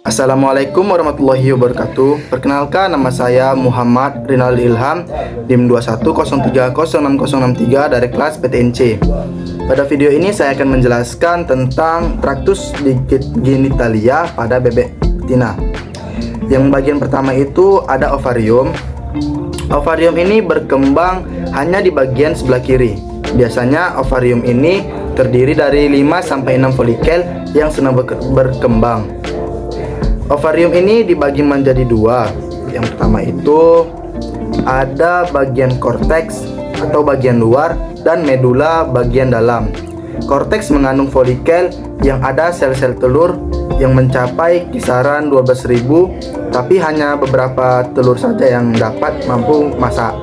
Assalamualaikum warahmatullahi wabarakatuh. Perkenalkan, nama saya Muhammad Rinaldi Ilham, NIM 21030663 dari kelas PTNC. Pada video ini saya akan menjelaskan tentang traktus genitalia pada bebek betina. Yang bagian pertama itu ada ovarium. Ovarium ini berkembang hanya di bagian sebelah kiri. Biasanya ovarium ini terdiri dari 5-6 folikel yang sedang berkembang. Ovarium ini dibagi menjadi dua. Yang pertama itu ada bagian korteks atau bagian luar dan medula bagian dalam. Korteks mengandung folikel yang ada sel-sel telur yang mencapai kisaran 12.000, tapi hanya beberapa telur saja yang dapat mampu masak.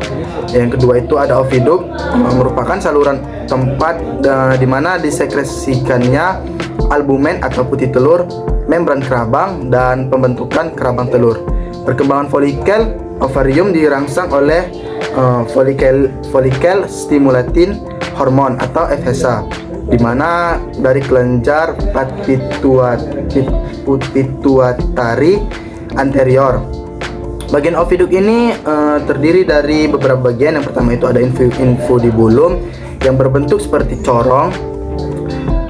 Yang kedua itu ada oviduk, merupakan saluran tempat di mana disekresikannya albumen atau putih telur, membran kerabang, dan pembentukan kerabang telur. Perkembangan folikel ovarium dirangsang oleh folikel stimulatin hormon atau FSH, di mana dari kelenjar pituitari anterior. Bagian oviduk ini terdiri dari beberapa bagian. Yang pertama itu ada infundibulum yang berbentuk seperti corong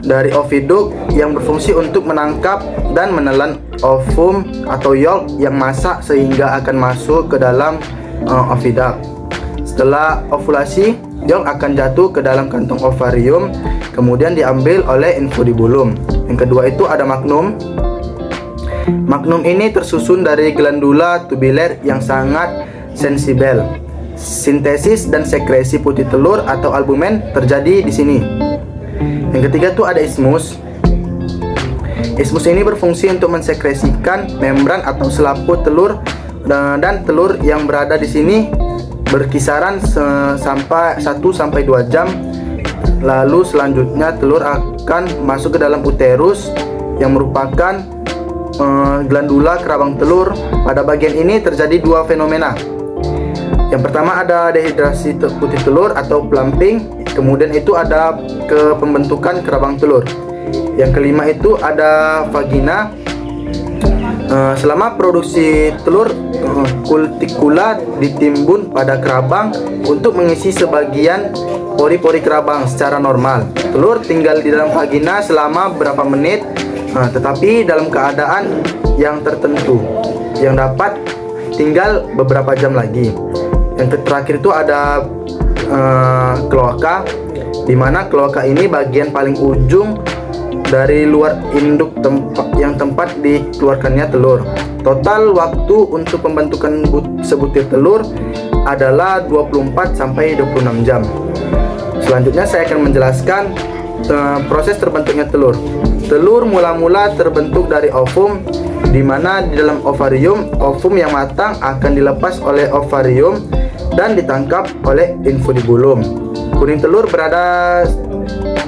dari oviduk yang berfungsi untuk menangkap dan menelan ovum atau yolk yang masak sehingga akan masuk ke dalam oviduct. Setelah ovulasi, yolk akan jatuh ke dalam kantong ovarium, kemudian diambil oleh infundibulum. Yang kedua itu ada magnum. Magnum ini tersusun dari glandula tubuler yang sangat sensibel. Sintesis dan sekresi putih telur atau albumen terjadi di sini. Yang ketiga itu ada ismus. Ismus ini berfungsi untuk mensekresikan membran atau selaput telur, dan telur yang berada di sini berkisaran sampai 1-2 jam. Lalu selanjutnya telur akan masuk ke dalam uterus yang merupakan glandula kerabang telur. Pada bagian ini terjadi dua fenomena. Yang pertama ada dehidrasi putih telur atau plumping. Kemudian itu ada pembentukan kerabang telur. Yang kelima itu ada vagina. Selama produksi telur, kultikula ditimbun pada kerabang untuk mengisi sebagian pori-pori kerabang secara normal. Telur tinggal di dalam vagina selama beberapa menit, tetapi dalam keadaan yang tertentu yang dapat tinggal beberapa jam lagi. Yang terakhir itu ada kloaka, di mana kloaka ini bagian paling ujung dari luar induk yang tempat dikeluarkannya telur. Total waktu untuk pembentukan sebutir telur adalah 24-26 jam. Selanjutnya saya akan menjelaskan proses terbentuknya telur. Telur mula-mula terbentuk dari ovum, di mana di dalam ovarium, ovum yang matang akan dilepas oleh ovarium dan ditangkap oleh infundibulum. Kuning telur berada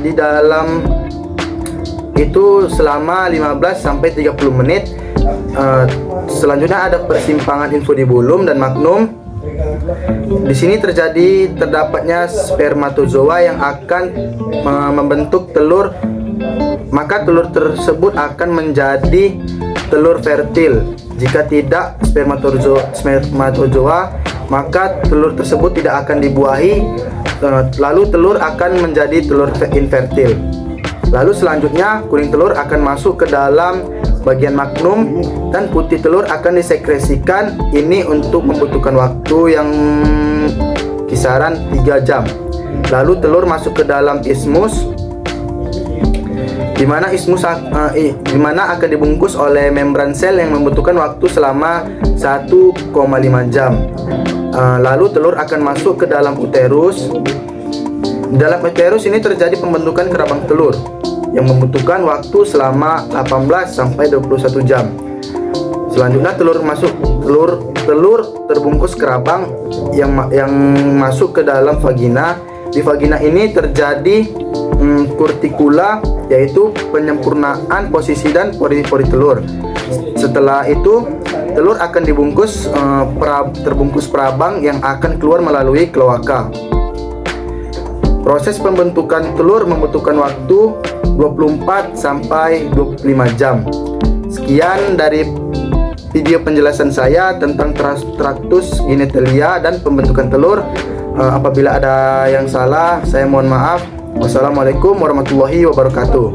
di dalam itu selama 15-30 menit. Selanjutnya ada persimpangan infundibulum dan magnum. Di sini terdapatnya spermatozoa yang akan membentuk telur. Maka telur tersebut akan menjadi telur fertil. Jika tidak spermatozoa, maka telur tersebut tidak akan dibuahi. Lalu telur akan menjadi telur infertil. Lalu selanjutnya kuning telur akan masuk ke dalam bagian magnum dan putih telur akan disekresikan. Ini untuk membutuhkan waktu yang kisaran 3 jam. Lalu telur masuk ke dalam ismus, di mana akan dibungkus oleh membran sel yang membutuhkan waktu selama 1,5 jam. Lalu telur akan masuk ke dalam uterus. Di dalam uterus ini terjadi pembentukan kerabang telur yang membutuhkan waktu selama 18-21 jam. Selanjutnya telur terbungkus kerabang yang masuk ke dalam vagina. Di vagina ini terjadi kurtikula, yaitu penyempurnaan posisi dan pori-pori telur. Setelah itu telur akan terbungkus perabang yang akan keluar melalui kloaka. Proses pembentukan telur membutuhkan waktu 24-25 jam. Sekian dari video penjelasan saya tentang Tractus genitalia dan pembentukan telur. Apabila ada yang salah, saya mohon maaf. Wassalamualaikum warahmatullahi wabarakatuh.